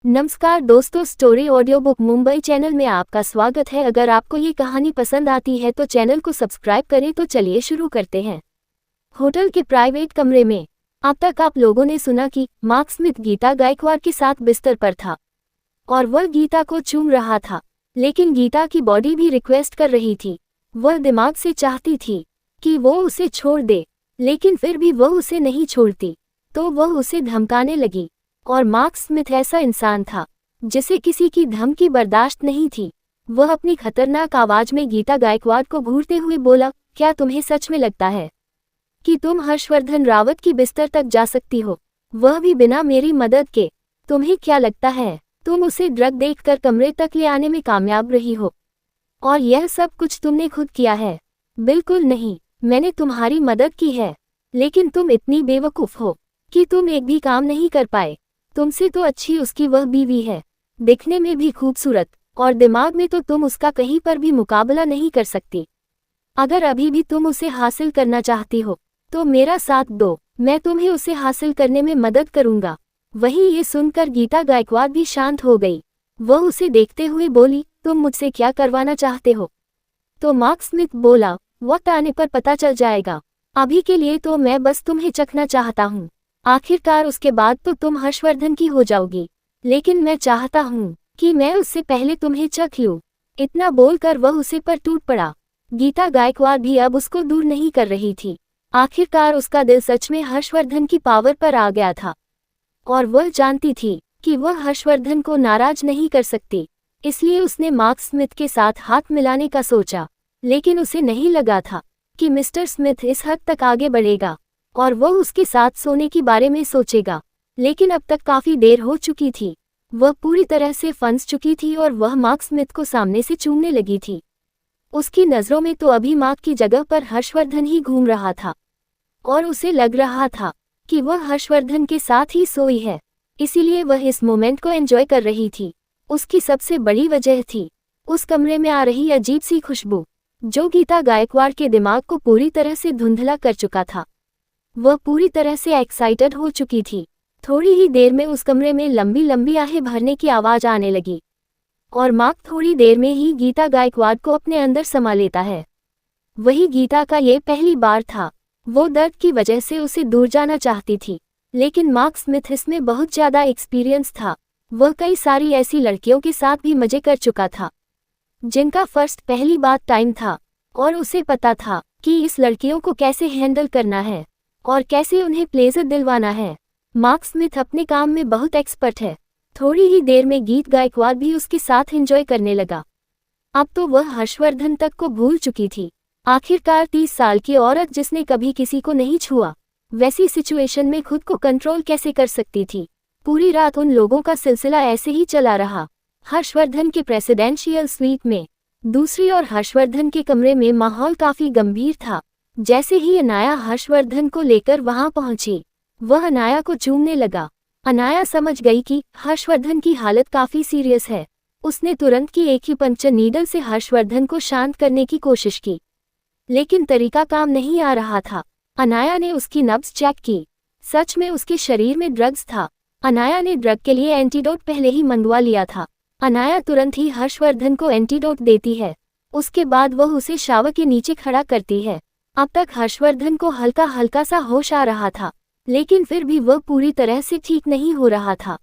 नमस्कार दोस्तों, story audio book Mumbai channel में आपका स्वागत है। अगर आपको ये कहानी पसंद आती है तो चैनल को सब्सक्राइब करें। तो चलिए शुरू करते हैं। होटल के प्राइवेट कमरे में। अब तक आप लोगों ने सुना कि मार्क स्मिथ गीता गायकवाड़ के साथ बिस्तर पर था और वह गीता को चूम रहा था, लेकिन गीता की बॉडी भी रिक्वेस्ट कर रही थी। वह दिमाग से चाहती थी कि वो उसे छोड़ दे, लेकिन फिर भी वह उसे नहीं छोड़ती, तो वह उसे धमकाने लगी। और मार्क स्मिथ ऐसा इंसान था जिसे किसी की धमकी बर्दाश्त नहीं थी। वह अपनी खतरनाक आवाज में गीता गायकवाड़ को घूरते हुए बोला, क्या तुम्हें सच में लगता है कि तुम हर्षवर्धन रावत की बिस्तर तक जा सकती हो, वह भी बिना मेरी मदद के? तुम्हें क्या लगता है तुम उसे ड्रग देखकर कमरे तक ले आने में कामयाब रही हो? और यह सब कुछ तुमने खुद किया है? बिल्कुल नहीं, मैंने तुम्हारी मदद की है, लेकिन तुम इतनी बेवकूफ हो कि तुम एक भी काम नहीं कर पाए। तुमसे तो अच्छी उसकी वह बीवी है, दिखने में भी खूबसूरत, और दिमाग में तो तुम उसका कहीं पर भी मुकाबला नहीं कर सकती। अगर अभी भी तुम उसे हासिल करना चाहती हो तो मेरा साथ दो, मैं तुम्हें उसे हासिल करने में मदद करूंगा। वहीं ये सुनकर गीता गायकवाड़ भी शांत हो गई। वह उसे देखते हुए बोली, तुम मुझसे क्या करवाना चाहते हो? तो मार्क स्मिथ बोला, वक्त आने पर पता चल जाएगा, अभी के लिए तो मैं बस तुम्हें चखना चाहता हूँ। आखिरकार उसके बाद तो तुम हर्षवर्धन की हो जाओगी, लेकिन मैं चाहता हूँ कि मैं उससे पहले तुम्हें चख लूं। इतना बोलकर वह उसे पर टूट पड़ा। गीता गायकवाड़ भी अब उसको दूर नहीं कर रही थी। आखिरकार उसका दिल सच में हर्षवर्धन की पावर पर आ गया था, और वह जानती थी कि वह हर्षवर्धन को नाराज नहीं कर सकती। इसलिए उसने मार्क स्मिथ के साथ हाथ मिलाने का सोचा, लेकिन उसे नहीं लगा था कि मिस्टर स्मिथ इस हद तक आगे बढ़ेगा और वह उसके साथ सोने के बारे में सोचेगा। लेकिन अब तक काफी देर हो चुकी थी। वह पूरी तरह से फंस चुकी थी और वह मार्क स्मिथ को सामने से चूमने लगी थी। उसकी नजरों में तो अभी मार्क की जगह पर हर्षवर्धन ही घूम रहा था, और उसे लग रहा था कि वह हर्षवर्धन के साथ ही सोई है। इसीलिए वह इस मोमेंट को एंजॉय कर रही थी। उसकी सबसे बड़ी वजह थी उस कमरे में आ रही अजीब सी खुशबू, जो गीता गायकवाड़ के दिमाग को पूरी तरह से धुंधला कर चुका था। वह पूरी तरह से एक्साइटेड हो चुकी थी। थोड़ी ही देर में उस कमरे में लंबी लंबी आहें भरने की आवाज आने लगी, और मार्क थोड़ी देर में ही गीता गायकवाड़ को अपने अंदर समा लेता है। वही गीता का ये पहली बार था। वो दर्द की वजह से उसे दूर जाना चाहती थी, लेकिन मार्क स्मिथ इसमें बहुत ज्यादा एक्सपीरियंस था। वह कई सारी ऐसी लड़कियों के साथ भी मजे कर चुका था जिनका फर्स्ट पहली बार टाइम था, और उसे पता था कि इस लड़कियों को कैसे हैंडल करना है और कैसे उन्हें प्लेजर दिलवाना है। मार्क स्मिथ अपने काम में बहुत एक्सपर्ट है। थोड़ी ही देर में गीत गायकवाड़ भी उसके साथ एंजॉय करने लगा। अब तो वह हर्षवर्धन तक को भूल चुकी थी। आखिरकार 30 साल की औरत जिसने कभी किसी को नहीं छुआ, वैसी सिचुएशन में खुद को कंट्रोल कैसे कर सकती थी? पूरी रात उन लोगों का सिलसिला ऐसे ही चला रहा। हर्षवर्धन के प्रेसिडेंशियल स्वीट में दूसरी ओर हर्षवर्धन के कमरे में माहौल काफी गंभीर था। जैसे ही अनाया हर्षवर्धन को लेकर वहां पहुंची, वह अनाया को चूमने लगा। अनाया समझ गई कि हर्षवर्धन की हालत काफी सीरियस है। उसने तुरंत की एक्यूपंक्चर नीडल से हर्षवर्धन को शांत करने की कोशिश की, लेकिन तरीका काम नहीं आ रहा था। अनाया ने उसकी नब्ज चेक की। सच में उसके शरीर में ड्रग्स था। अनाया ने ड्रग के लिए एंटीडोट पहले ही मंगवा लिया था। अनाया तुरंत ही हर्षवर्धन को एंटीडोट देती है। उसके बाद वह उसे शावर के नीचे खड़ा करती है। अब तक हर्षवर्धन को हल्का हल्का सा होश आ रहा था, लेकिन फिर भी वह पूरी तरह से ठीक नहीं हो रहा था।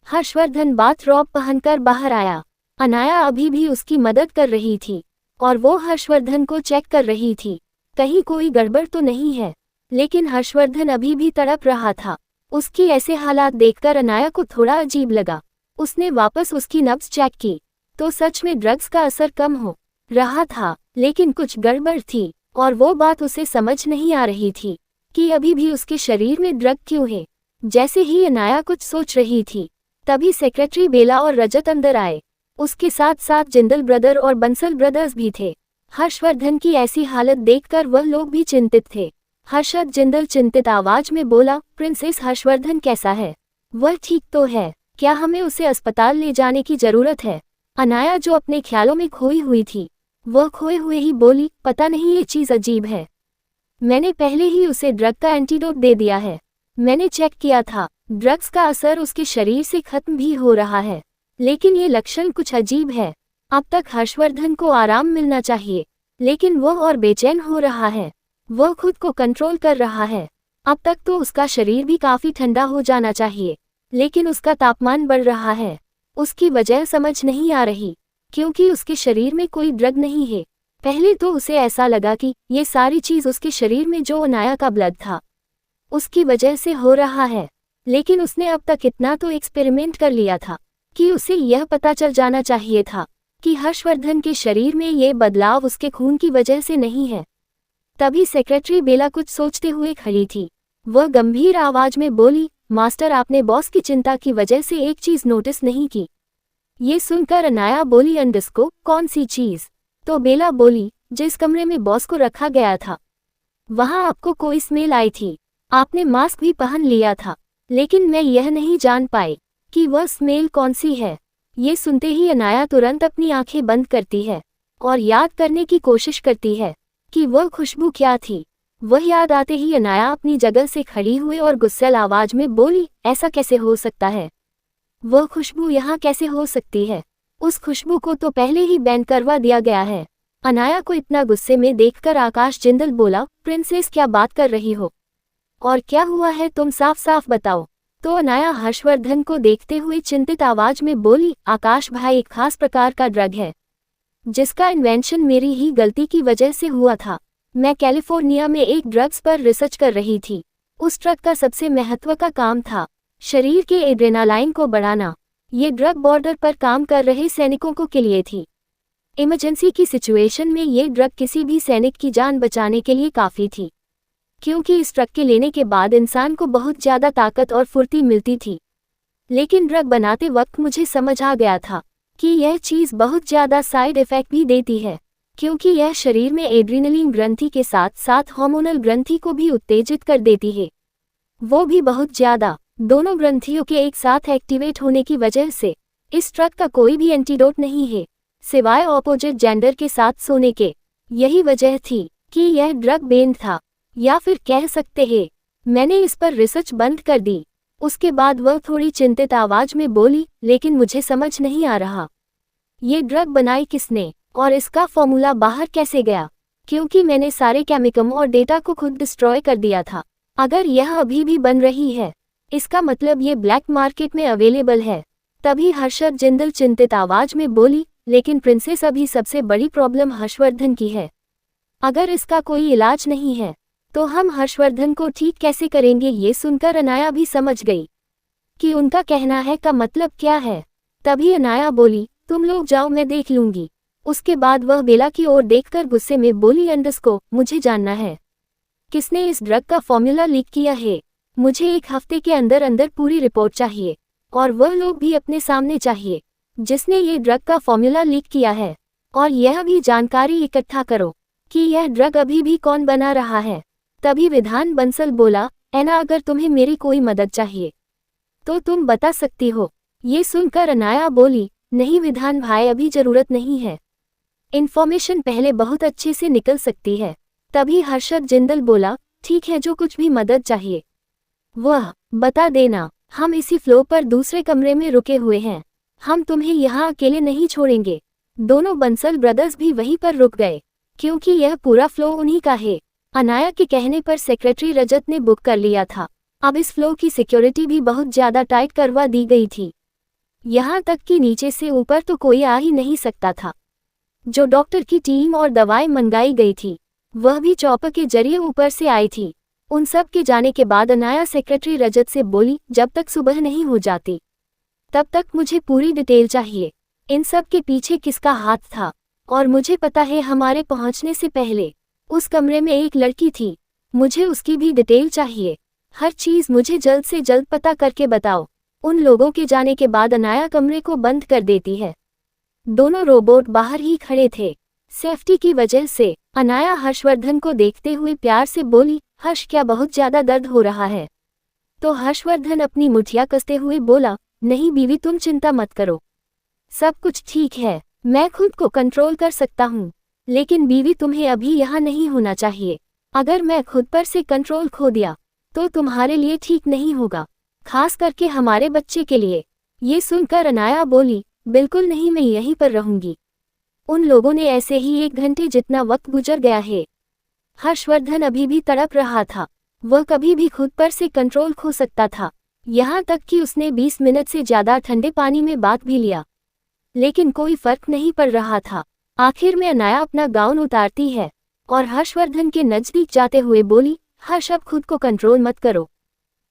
हर्षवर्धन बाथरॉब पहनकर बाहर आया। अनाया अभी भी उसकी मदद कर रही थी, और वो हर्षवर्धन को चेक कर रही थी, कहीं कोई गड़बड़ तो नहीं है। लेकिन हर्षवर्धन अभी भी तड़प रहा था। उसकी ऐसे हालात देखकर अनाया को थोड़ा अजीब लगा। उसने वापस उसकी नब्ज चेक की, तो सच में ड्रग्स का असर कम हो रहा था, लेकिन कुछ गड़बड़ थी, और वो बात उसे समझ नहीं आ रही थी कि अभी भी उसके शरीर में ड्रग क्यों है। जैसे ही अनाया कुछ सोच रही थी, तभी सेक्रेटरी बेला और रजत अंदर आए। उसके साथ साथ जिंदल ब्रदर और बंसल ब्रदर्स भी थे। हर्षवर्धन की ऐसी हालत देखकर वह लोग भी चिंतित थे। हर्षद जिंदल चिंतित आवाज में बोला, प्रिंसेस हर्षवर्धन कैसा है? वह ठीक तो है? क्या हमें उसे अस्पताल ले जाने की जरूरत है? अनाया जो अपने ख्यालों में खोई हुई थी, वह खोए हुए ही बोली, पता नहीं, ये चीज अजीब है। मैंने पहले ही उसे ड्रग का एंटीडोट दे दिया है। मैंने चेक किया था, ड्रग्स का असर उसके शरीर से खत्म भी हो रहा है, लेकिन ये लक्षण कुछ अजीब है। अब तक हर्षवर्धन को आराम मिलना चाहिए, लेकिन वो और बेचैन हो रहा है। वो खुद को कंट्रोल कर रहा है। अब तक तो उसका शरीर भी काफी ठंडा हो जाना चाहिए, लेकिन उसका तापमान बढ़ रहा है। उसकी वजह समझ नहीं आ रही, क्योंकि उसके शरीर में कोई ड्रग नहीं है। पहले तो उसे ऐसा लगा कि ये सारी चीज उसके शरीर में जो अनाया का ब्लड था उसकी वजह से हो रहा है, लेकिन उसने अब तक इतना तो एक्सपेरिमेंट कर लिया था कि उसे यह पता चल जाना चाहिए था कि हर्षवर्धन के शरीर में ये बदलाव उसके खून की वजह से नहीं है। तभी सेक्रेटरी बेला कुछ सोचते हुए खड़ी थी। वह गंभीर आवाज में बोली, मास्टर, आपने बॉस की चिंता की वजह से एक चीज नोटिस नहीं की। ये सुनकर अनाया बोली, अंडस्को, कौन सी चीज? तो बेला बोली, जिस कमरे में बॉस को रखा गया था वहां आपको कोई स्मेल आई थी। आपने मास्क भी पहन लिया था, लेकिन मैं यह नहीं जान पाई कि वह स्मेल कौन सी है। ये सुनते ही अनाया तुरंत अपनी आंखें बंद करती है और याद करने की कोशिश करती है कि वह खुशबू क्या थी। वह याद आते ही अनाया अपनी जगह से खड़ी हुई और गुस्सैल आवाज में बोली, ऐसा कैसे हो सकता है? वह खुशबू यहाँ कैसे हो सकती है? उस खुशबू को तो पहले ही बैन करवा दिया गया है। अनाया को इतना गुस्से में देखकर आकाश जिंदल बोला, प्रिंसेस, क्या बात कर रही हो और क्या हुआ है, तुम साफ साफ बताओ। तो अनाया हर्षवर्धन को देखते हुए चिंतित आवाज में बोली, आकाश भाई, एक खास प्रकार का ड्रग है जिसका इन्वेंशन मेरी ही गलती की वजह से हुआ था। मैं कैलिफोर्निया में एक ड्रग्स पर रिसर्च कर रही थी। उस ड्रग का सबसे महत्व का काम था शरीर के एड्रेनालाइन को बढ़ाना। ये ड्रग बॉर्डर पर काम कर रहे सैनिकों के लिए थी। इमरजेंसी की सिचुएशन में ये ड्रग किसी भी सैनिक की जान बचाने के लिए काफ़ी थी, क्योंकि इस ड्रग के लेने के बाद इंसान को बहुत ज़्यादा ताकत और फुर्ती मिलती थी। लेकिन ड्रग बनाते वक्त मुझे समझ आ गया था कि यह चीज़ बहुत ज़्यादा साइड इफ़ेक्ट भी देती है, क्योंकि यह शरीर में एड्रीनलिन ग्रंथि के साथ साथ हार्मोनल ग्रंथि को भी उत्तेजित कर देती है, वो भी बहुत ज़्यादा। दोनों ग्रंथियों के एक साथ एक्टिवेट होने की वजह से इस ड्रग का कोई भी एंटीडोट नहीं है, सिवाय ऑपोजिट जेंडर के साथ सोने के। यही वजह थी कि यह ड्रग बेन था, या फिर कह सकते हैं मैंने इस पर रिसर्च बंद कर दी। उसके बाद वह थोड़ी चिंतित आवाज में बोली, लेकिन मुझे समझ नहीं आ रहा ये ड्रग बनाई किसने और इसका फॉर्मूला बाहर कैसे गया, क्योंकि मैंने सारे केमिकल और डेटा को खुद डिस्ट्रॉय कर दिया था। अगर यह अभी भी बन रही है, इसका मतलब ये ब्लैक मार्केट में अवेलेबल है। तभी हर्षद जिंदल चिंतित आवाज में बोली, लेकिन प्रिंसेस, अभी सबसे बड़ी प्रॉब्लम हर्षवर्धन की है। अगर इसका कोई इलाज नहीं है तो हम हर्षवर्धन को ठीक कैसे करेंगे? ये सुनकर अनाया भी समझ गई कि उनका कहना है का मतलब क्या है। तभी अनाया बोली, तुम लोग जाओ, मैं देख लूंगी। उसके बाद वह बेला की ओर देखकर गुस्से में बोली, अंडस्को, मुझे जानना है किसने इस ड्रग का फॉर्मूला लीक किया है। मुझे 1 हफ्ते के अंदर अंदर पूरी रिपोर्ट चाहिए, और वह लोग भी अपने सामने चाहिए जिसने ये ड्रग का फॉर्मूला लीक किया है। और यह भी जानकारी इकट्ठा करो कि यह ड्रग अभी भी कौन बना रहा है। तभी विधान बंसल बोला, ऐना, अगर तुम्हें मेरी कोई मदद चाहिए तो तुम बता सकती हो। ये सुनकर अनाया बोली, नहीं विधान भाई, अभी जरूरत नहीं है। इन्फॉर्मेशन पहले बहुत अच्छे से निकल सकती है। तभी हर्षद जिंदल बोला, ठीक है, जो कुछ भी मदद चाहिए वह बता देना। हम इसी फ्लो पर दूसरे कमरे में रुके हुए हैं, हम तुम्हें यहाँ अकेले नहीं छोड़ेंगे। दोनों बंसल ब्रदर्स भी वहीं पर रुक गए, क्योंकि यह पूरा फ्लो उन्हीं का है। अनाया के कहने पर सेक्रेटरी रजत ने बुक कर लिया था। अब इस फ्लो की सिक्योरिटी भी बहुत ज़्यादा टाइट करवा दी गई थी, यहाँ तक कि नीचे से ऊपर तो कोई आ ही नहीं सकता था। जो डॉक्टर की टीम और दवाएं मंगाई गई थी वह भी चॉपर के जरिए ऊपर से आई थी। उन सब के जाने के बाद अनाया सेक्रेटरी रजत से बोली, जब तक सुबह नहीं हो जाती तब तक मुझे पूरी डिटेल चाहिए। इन सब के पीछे किसका हाथ था, और मुझे पता है हमारे पहुंचने से पहले उस कमरे में एक लड़की थी, मुझे उसकी भी डिटेल चाहिए। हर चीज़ मुझे जल्द से जल्द पता करके बताओ। उन लोगों के जाने के बाद अनाया कमरे को बंद कर देती है। दोनों रोबोट बाहर ही खड़े थे। सेफ्टी की वजह से अनाया हर्षवर्धन को देखते हुए प्यार से बोली, हर्ष, क्या बहुत ज़्यादा दर्द हो रहा है? तो हर्षवर्धन अपनी मुठिया कसते हुए बोला, नहीं बीवी, तुम चिंता मत करो, सब कुछ ठीक है, मैं खुद को कंट्रोल कर सकता हूँ। लेकिन बीवी, तुम्हें अभी यहाँ नहीं होना चाहिए। अगर मैं खुद पर से कंट्रोल खो दिया तो तुम्हारे लिए ठीक नहीं होगा। खास करके हमारे बच्चे के लिए। ये सुनकर अनाया बोली, बिल्कुल नहीं, मैं यहीं पर रहूंगी। उन लोगों ने ऐसे ही 1 घंटे जितना वक्त गुजर गया है। हर्षवर्धन अभी भी तड़प रहा था। वह कभी भी खुद पर से कंट्रोल खो सकता था। यहाँ तक कि उसने 20 मिनट से ज्यादा ठंडे पानी में बाथ भी लिया, लेकिन कोई फर्क नहीं पड़ रहा था। आखिर में अनाया अपना गाउन उतारती है और हर्षवर्धन के नजदीक जाते हुए बोली, हर्ष, अब खुद को कंट्रोल मत करो।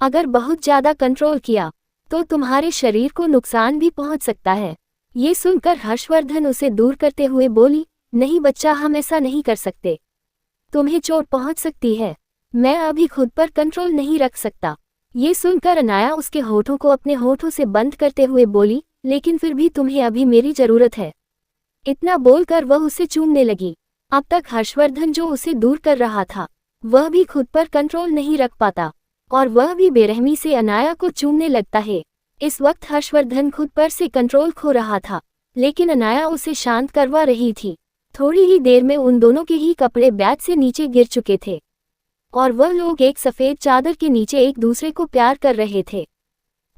अगर बहुत ज्यादा कंट्रोल किया तो तुम्हारे शरीर को नुकसान भी पहुंच सकता है। ये सुनकर हर्षवर्धन उसे दूर करते हुए बोली, नहीं बच्चा, हम ऐसा नहीं कर सकते। तुम्हें चोट पहुंच सकती है। मैं अभी खुद पर कंट्रोल नहीं रख सकता। ये सुनकर अनाया उसके होठों को अपने होठों से बंद करते हुए बोली, लेकिन फिर भी तुम्हें अभी मेरी जरूरत है। इतना बोलकर वह उसे चूमने लगी। अब तक हर्षवर्धन जो उसे दूर कर रहा था, वह भी खुद पर कंट्रोल नहीं रख पाता और वह भी बेरहमी से अनाया को चूमने लगता है। इस वक्त हर्षवर्धन खुद पर से कंट्रोल खो रहा था, लेकिन अनाया उसे शांत करवा रही थी। थोड़ी ही देर में उन दोनों के ही कपड़े बैग से नीचे गिर चुके थे और वह लोग एक सफेद चादर के नीचे एक दूसरे को प्यार कर रहे थे।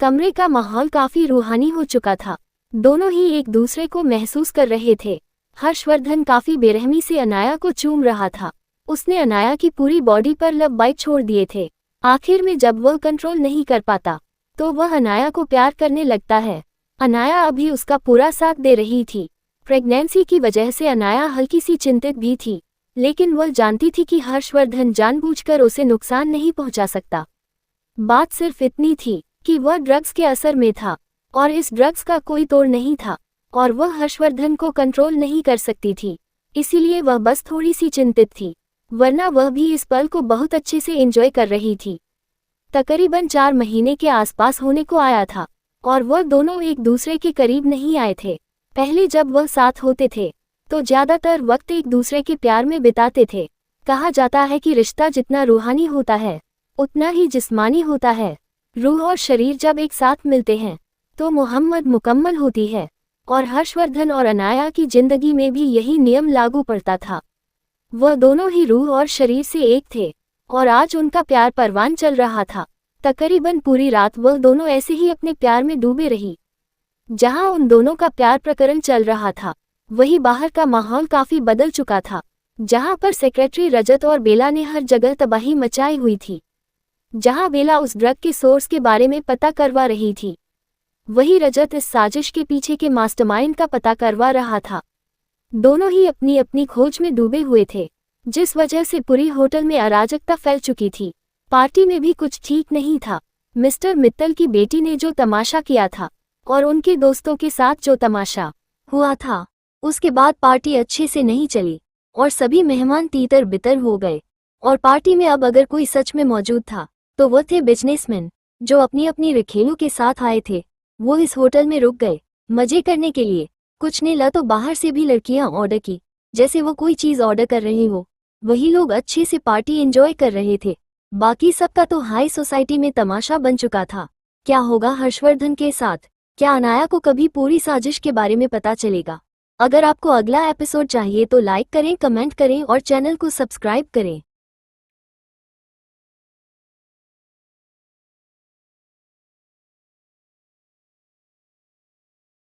कमरे का माहौल काफी रूहानी हो चुका था। दोनों ही एक दूसरे को महसूस कर रहे थे। हर्षवर्धन काफी बेरहमी से अनाया को चूम रहा था। उसने अनाया की पूरी बॉडी पर लब बाइट छोड़ दिए थे। आखिर में जब वह कंट्रोल नहीं कर पाता तो वह अनाया को प्यार करने लगता है। अनाया अभी उसका पूरा साथ दे रही थी। प्रेगनेंसी की वजह से अनाया हल्की सी चिंतित भी थी, लेकिन वह जानती थी कि हर्षवर्धन जानबूझकर उसे नुकसान नहीं पहुंचा सकता। बात सिर्फ इतनी थी कि वह ड्रग्स के असर में था और इस ड्रग्स का कोई तोड़ नहीं था और वह हर्षवर्धन को कंट्रोल नहीं कर सकती थी। इसीलिए वह बस थोड़ी सी चिंतित थी, वरना वह भी इस पल को बहुत अच्छे से एंजॉय कर रही थी। तकरीबन 4 महीने के आसपास होने को आया था और वह दोनों एक दूसरे के करीब नहीं आए थे। पहले जब वह साथ होते थे तो ज्यादातर वक्त एक दूसरे के प्यार में बिताते थे। कहा जाता है कि रिश्ता जितना रूहानी होता है उतना ही जिस्मानी होता है। रूह और शरीर जब एक साथ मिलते हैं तो मोहम्मद मुकम्मल होती है और हर्षवर्धन और अनाया की जिंदगी में भी यही नियम लागू पड़ता था। वह दोनों ही रूह और शरीर से एक थे और आज उनका प्यार परवान चल रहा था। तकरीबन पूरी रात वह दोनों ऐसे ही अपने प्यार में डूबे रही। जहां उन दोनों का प्यार प्रकरण चल रहा था, वहीं बाहर का माहौल काफी बदल चुका था। जहां पर सेक्रेटरी रजत और बेला ने हर जगह तबाही मचाई हुई थी। जहां बेला उस ड्रग के सोर्स के बारे में पता करवा रही थी, वहीं रजत इस साजिश के पीछे के मास्टरमाइंड का पता करवा रहा था। दोनों ही अपनी अपनी खोज में डूबे हुए थे, जिस वजह से पूरी होटल में अराजकता फैल चुकी थी। पार्टी में भी कुछ ठीक नहीं था। मिस्टर मित्तल की बेटी ने जो तमाशा किया था और उनके दोस्तों के साथ जो तमाशा हुआ था, उसके बाद पार्टी अच्छे से नहीं चली और सभी मेहमान तीतर बितर हो गए। और पार्टी में अब अगर कोई सच में मौजूद था तो वो थे बिजनेसमैन जो अपनी अपनी रिखेलों के साथ आए थे। वो इस होटल में रुक गए मजे करने के लिए। कुछ ने ला तो बाहर से भी लड़कियां ऑर्डर की, जैसे वो कोई चीज ऑर्डर कर रही हो। वही लोग अच्छे से पार्टी एंजॉय कर रहे थे। बाकी सबका तो हाई सोसाइटी में तमाशा बन चुका था। क्या होगा हर्षवर्धन के साथ? क्या अनाया को कभी पूरी साजिश के बारे में पता चलेगा? अगर आपको अगला एपिसोड चाहिए तो लाइक करें, कमेंट करें और चैनल को सब्सक्राइब करें।